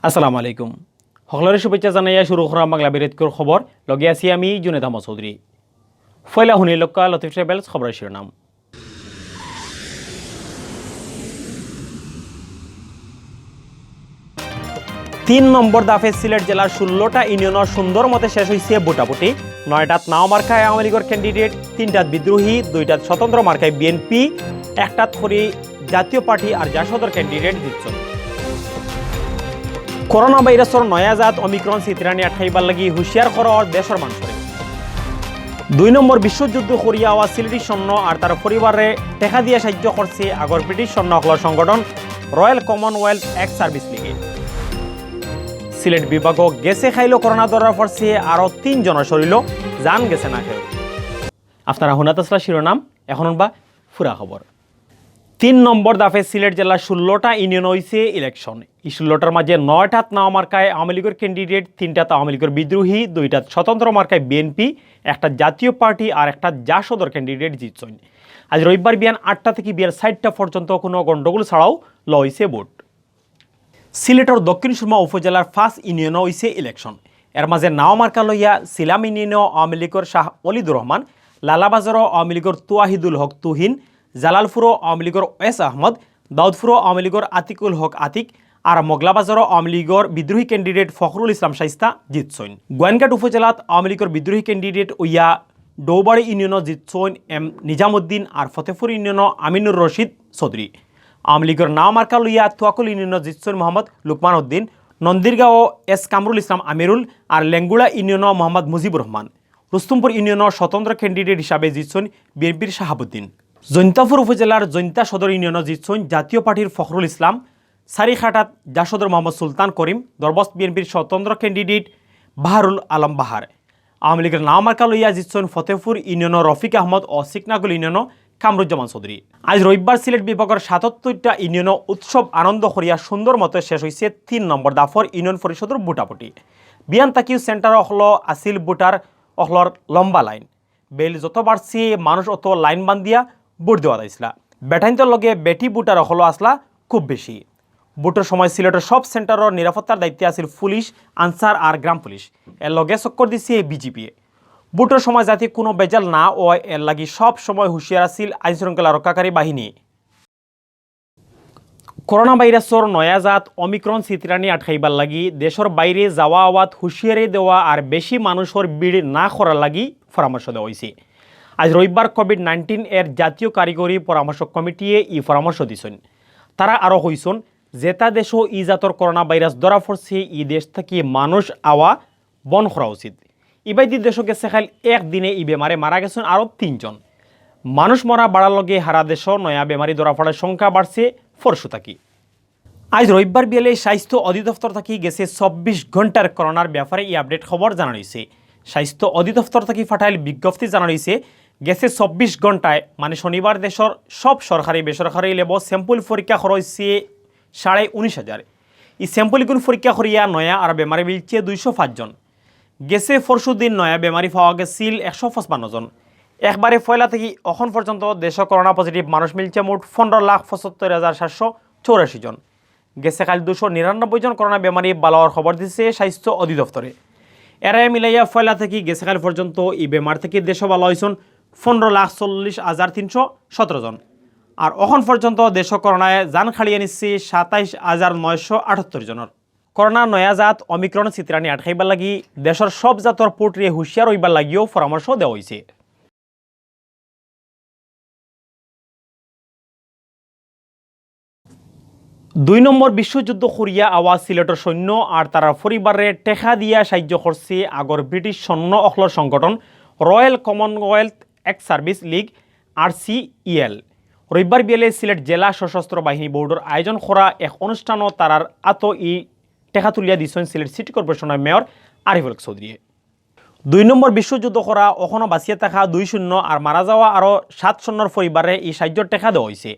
আসসালামু আলাইকুম। সকলের শুভেচ্ছা জানাইয়া শুরু করা বাংলাভিউটভি খবর লগে আছি আমি জুনেদ আহমদ চৌধুরী। ফয়লা হুনি লক্কা লতিফ ট্রেভেলস খবরের শিরোনাম। তিন নম্বর দাফে সিলেট জেলার 16টা ইউনিয়নের সুন্দর মতে শেষ হয়েছে ভোটাভুটি। 9টাত নাও মার্কায় আওয়ামী লীগের ক্যান্ডিডেট, 3টাত বিদ্রোহী, 2টাত স্বতন্ত্র মার্কায় বিএনপি, 1টাত খরি জাতীয় পার্টি আর জাসদর ক্যান্ডিডেট জিতছেন। করোনা ভাইরাসের নয়া জাত অমিক্রন চিত্রানি আঠাইবার লাগি হুঁশিয়ার করার দেশের মানুষের। 2 নম্বর বিশ্বযুদ্ধ করিয়া আওয়া সিলেটি সৈন্য আর তার পরিবারে টেকা দিয়ে সাহায্য করছে আগর ব্রিটিশ সৈন্য হকলার সংগঠন রয়্যাল কমনওয়েলথ এক্স সার্ভিস লিগে। সিলেট বিভাগ গেছে খাইলো করোনা ধরার পড়ছে আরও 3 জনের শরীর জান গেছে না খেয়ে। আপনারা হুনাত আসলা শিরোনাম, এখন বা ফুরা খবর। 3 নম্বর দাফে সিলেট জেলার 16টা ইউনিয়ন হয়েছে ইলেকশন। এই 16টার মাঝে 9টাত নাও মার্কায় আওয়ামী লীগের ক্যান্ডিডেট, 3টাত আওয়ামী লীগের বিদ্রোহী, 2টাত স্বতন্ত্র মার্কায় বিএনপি, 1টা জাতীয় পার্টি আর 1টা জাসদর ক্যান্ডিডেট জিতছেন। আজ রবিবার বিয়ান 8টা থেকে বিয়ার 4টা পর্যন্ত কোনো গণ্ডগোল ছাড়াও লইছে ভোট। সিলেটের দক্ষিণ সুরমা উপজেলার 5 ইউনিয়ন হয়েছে ইলেকশন। এর মাঝে নাও মার্কা লইয়া সিলাম ইউনিয়ন আওয়ামী লীগের শাহ অলিদুর রহমান, লালাবাজার আওয়ামী লীগের তোয়াহিদুল হক তুহিন, জালালপুর আওয়ামী লীগের ওয়েস আহমদ, দাউদপুর আওয়ামী লীগের আতিকুল হক আতিক আর মগলাবাজার আওয়ামী লীগের বিদ্রোহী ক্যান্ডিডেট ফখরুল ইসলাম শাইস্তা জিতছেন। গোয়েনঘাট উপজেলাত আওয়ামী লীগের বিদ্রোহী candidate ওইয়া Doubari union জিতছেন M Nizamuddin আর ফতেপুর ইউনিয়ন আমিনুর রশিদ চৌধুরী। আওয়ামী লীগের নাও মার্কা লইয়া তোয়াকুল ইউনিয়ন জিতছেন মোহাম্মদ লুকমান উদ্দিন, নন্দিরগাঁও এস কামরুল ইসলাম আমিরুল আর লেঙ্গুড়া ইউনিয়ন মোহাম্মদ মুজিবুর রহমান। রুস্তুমপুর ইউনিয়নের স্বতন্ত্র ক্যান্ডিডেট হিসাবে জিতছেন বিএনপির শাহাবুদ্দিন। জৈন্তাপুর উপজেলার জৈন্তা সদর ইউনিয়ন জিতছেন জাতীয় পার্টির ফখরুল ইসলাম। সারিখাটাত জাসদর মোহাম্মদ সুলতান করিম, দরবস্ত বিএনপির স্বতন্ত্র ক্যান্ডিডেট বাহারুল আলম বাহার। আওয়ামী লীগের নাও মার্কা লইয়া জিতছেন ফতেপুর ইউনিয়ন রফিক আহমদ ও সিকনাগুল ইউনিয়ন কামরুজ্জামান চৌধুরী। আজ রবিবার সিলেট বিভাগের 77টা ইউনিয়ন উৎসব আনন্দ করিয়া সুন্দর মতো শেষ হয়েছে 3 নম্বর দাফর ইউনিয়ন পরিষদের ভোটাভুটি। বিয়ান তাকিউ সেন্টার অহল আসিল ভোটার অহলর লম্বা লাইন। বেল যত বাড়ছে মানুষ অত লাইন বান্ধিয়া ভোট দেওয়া যাইছিলা। বেঠাইন্তর লগে বেটি ভোটার অহল আসলা খুব বেশি। ভোটের সময় সিলেটের সব সেন্টারের নিরাপত্তার দায়িত্বে আছিল পুলিশ, আনসার আর গ্রাম পুলিশ। এর লগে চক্কর দিছে বিজেপি। ভোটের সময় যাতে কোনো বেজাল না ও এর লাগি সব সময় হুঁশিয়ার আছিল আইনশৃঙ্খলা রক্ষাকারী বাহিনী। করোনা ভাইরাসের নয়া জাত অমিক্রন চিত্রানি আটকাইবার লাগি দেশের বাইরে যাওয়া আওয়াত হুঁশিয়ারি দেওয়া আর বেশি মানুষের ভিড় না করার লাগি পরামর্শ দেওয়া হয়েছে। আজ রবিবার কোভিড-19 এর জাতীয় কারিগরি পরামর্শ কমিটিয়ে এই পরামর্শ দিছেন। তারা আরও হইছেন যেটা দেশও ই জাতর করোনা ভাইরাস ধরা পড়ছে ই দেশ থেকে মানুষ আওয়া বন করা উচিত। ইবাইদি দেশ গেছে খাইল একদিনে ই বেমারে মারা গেছেন আরও 3 জন। মানুষ মরা বাড়ার লগে হারা দেশ নয়া বেমারি ধরা পড়ার সংখ্যা বাড়ছে ফরসু থাকি। আজ রবিবার বিয়ালে স্বাস্থ্য অধিদপ্তর থাকি গেছে 24 ঘন্টার করোনার ব্যাপারে এই আপডেট খবর জানানো হয়েছে। স্বাস্থ্য অধিদপ্তর থাকি ফাটাইল বিজ্ঞপ্তি জানানো হয়েছে গেছে 24 ঘন্টায় মানে শনিবার দেশের সব সরকারি বেসরকারি লেব স্যাম্পল পরীক্ষা করা হয়েছে 19,500। এই স্যাম্পলগুলো পরীক্ষা করিয়া নয়া আর বেমারি মিলছে 205 জন। গেছে পরশু দিন নয়া বেমারি পাওয়া গেছিল 155 জন। একবারে পয়লা থেকে এখন পর্যন্ত দেশে করোনা পজিটিভ মানুষ মিলছে মোট 15,75,784 জন। গেছে কাল 299 জন করোনা বেমারি বালাওয়ার খবর দিচ্ছে স্বাস্থ্য অধিদপ্তরে। এরাই মিলাইয়া পয়লা থেকে গেছে কাল পর্যন্ত এই বেমার থেকে দেশে ভালো হয়েছেন 15,40,317 জন। আর এখন পর্যন্ত দেশ করোনায় জান খাড়িয়ে নিচ্ছে 27,978 জনের। করোনা নয়া জাত অমিক্রন চিত্রানি আটকাইবার লাগি দেশের সব জাতর পোর্টরে হুঁশিয়ার হইবার লাগিও পরামর্শ দেওয়া হয়েছে। দুই নম্বর বিশ্বযুদ্ধ করিয়া আওয়া সিলেটের সৈন্য আর তার পরিবারে টেকা দিয়া সাহায্য করছে আগর ব্রিটিশ সৈন্য অখলর সংগঠন royal Commonwealth x service league RCEL। রবিবার বিয়েলে সিলেট জেলা সশস্ত্র বাহিনী বোর্ডের আয়োজন করা এক অনুষ্ঠানও তারার ই টেকা তুলিয়া দিয়েছেন সিলেট সিটি কর্পোরেশনের মেয়র আরিফুল চৌধুরী। 2 নম্বর বিশ্বযুদ্ধ করা এখনও বাঁচিয়ে থাকা 2 সৈন্য আর মারা যাওয়া আরও 7 সৈন্যর পরিবারে এই সাহায্যের টেকা দেওয়া হয়েছে।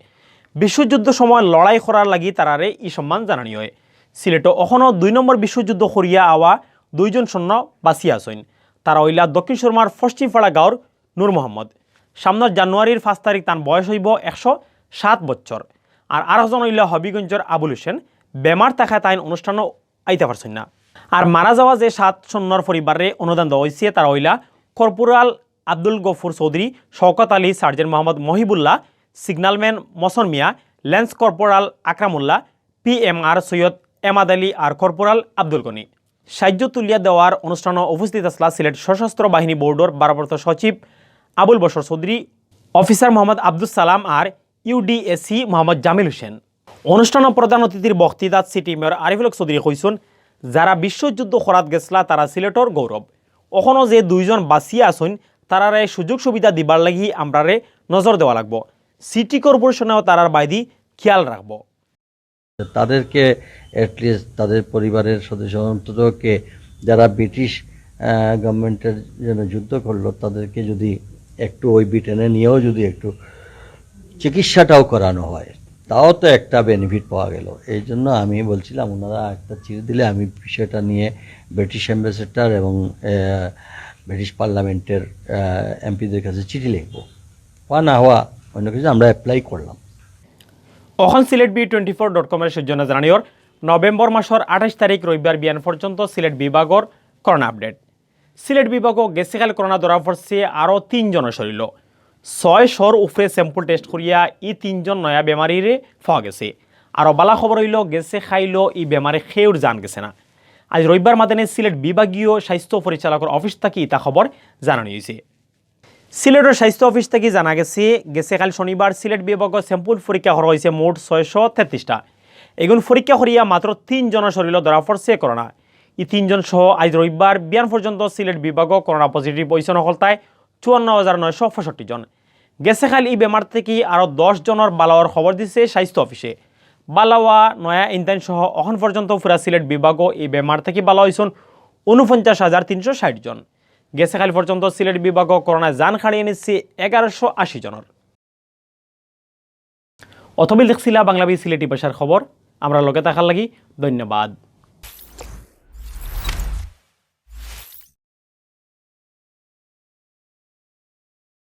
বিশ্বযুদ্ধ সময় লড়াই করার লাগি তারারে এই সম্মান জানানি হয়। সিলেটও এখনও 2 নম্বর বিশ্বযুদ্ধ করিয়া আওয়া 2 জন সৈন্য বাঁচিয়ে আছেন। তারা হইলা দক্ষিণ সুরমার পশ্চিমপাড়া গাঁওর নূর মোহাম্মদ। সামনের জানুয়ারির 5 তারিখ তার বয়স হইব 107 বছর। আর আরেকজন হইলা হবিগঞ্জের আবুল হোসেন। বেমার থাকায় তাই অনুষ্ঠানও আইতে পারছেন না। আর মারা যাওয়া যে 7 সৈন্যর পরিবারে অনুদান দেওয়া হয়েছে তারা হইলা corporal Abdul Gafur Chowdhury, Shawkat Ali, sergeant Mohammad Mohibullah, signalman মসন Mia, lance corporal Akramullah, PMR Syed Emad Ali আর কর্পোরাল আব্দুল গনি। সাহায্য তুলিয়া দেওয়ার অনুষ্ঠানে উপস্থিত আসলা সিলেট সশস্ত্র বাহিনী বোর্ডর ভারপ্রাপ্ত সচিব আবুল বশর চৌধুরী, অফিসার মোহাম্মদ আব্দুল সালাম আর UDSC মোহাম্মদ জামিল হোসেন। অনুষ্ঠানে প্রধান অতিথির বক্তৃতাত সিটি মেয়র আরিফুল হক চৌধুরী কইসুন, যারা বিশ্বযুদ্ধ খরাত গেছলা তারা সিলেটর গৌরব। ওখানো যে 2 জন বাঁচিয়ে আসুন তারারে সুযোগ সুবিধা দিবার লাগি আমরারে নজর দেওয়া লাগবো। সিটি কর্পোরেশনেও তারার বাইদি খেয়াল রাখবো। তাদেরকে অ্যাটলিস্ট তাদের পরিবারের সদস্য অন্ততকে যারা ব্রিটিশ গভর্নমেন্টের জন্য যুদ্ধ করলো তাদেরকে যদি একটু ওই ব্রিটেনে নিয়েও যদি একটু চিকিৎসাটাও করানো হয় তাও তো একটা বেনিফিট পাওয়া গেল। এই জন্য আমি বলছিলাম ওনারা একটা চিঠি দিলে আমি বিষয়টা নিয়ে ব্রিটিশ অ্যাম্বাসেডার এবং ব্রিটিশ পার্লামেন্টের এমপিদের কাছে চিঠি লিখবো। হওয়া না হওয়া অন্য কিছু আমরা অ্যাপ্লাই করলাম। অখন সিলেট B24.com সূচনা জানানিওর নভেম্বর মাসের 28 তারিখ রবিবার বিয়ান পর্যন্ত সিলেট বিভাগর করোনা আপডেট। সিলেট বিভাগও গেছেকাল করোনা ধরা পড়ছে আরও 3 জনের শরীর। 600 উপরে স্যাম্পল টেস্ট করিয়া 3 জন নয়া বেমারিরে পাওয়া গেছে। আরও বালা খবর হইল গেছে খাইলো বেমারে খেউর জান গেছে না। আজ রবিবার মাদানে সিলেট বিভাগীয় স্বাস্থ্য পরিচালকের অফিস থেকে ইতা খবর জানানো হয়েছে। সিলেটের স্বাস্থ্য অফিস থেকে জানা গেছে কাল শনিবার সিলেট বিভাগের স্যাম্পল পরীক্ষা করা হয়েছে মোট 633টা। এগুন পরীক্ষা করিয়া মাত্র 3 জনের শরীর ধরা পড়ছে করোনা। 3 জন সহ আজ রবিবার বিয়ান পর্যন্ত সিলেট বিভাগ করোনা পজিটিভ হয়েছে হলতায় 54,965 জন। গেছে কাল বেমার থেকে আরও 10 জনের বালাওয়ার খবর দিছে স্বাস্থ্য অফিসে। বালাওয়া নয়া ইন্টাইন সহ এখন পর্যন্ত পুরা সিলেট বিভাগও বেমার থেকে বালা হয়েছেন 49,360 জন। গেছে কাল পর্যন্ত সিলেট বিভাগ করোনা জান খাড়িয়ে নিচ্ছে 1180 জনের। অথবিল দেখছিলা বাংলাবি সিলেটি ভাষার খবর। আমরা লগে থাকার লাগি ধন্যবাদ।